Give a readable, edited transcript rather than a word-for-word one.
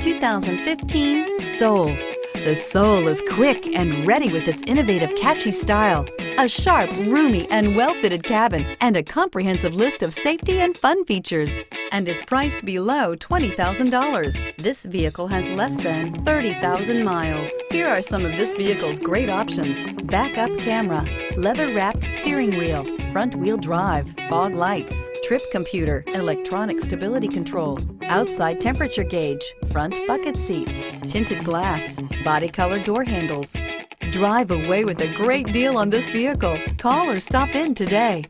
2015 Soul. The Soul is quick and ready with its innovative, catchy style, a sharp, roomy, and well-fitted cabin, and a comprehensive list of safety and fun features, and is priced below $20,000. This vehicle has less than 30,000 miles. Here are some of this vehicle's great options: backup camera, leather-wrapped steering wheel, front-wheel drive, fog lights, trip computer, electronic stability control, outside temperature gauge, front bucket seats, tinted glass, body color door handles. Drive away with a great deal on this vehicle. Call or stop in today.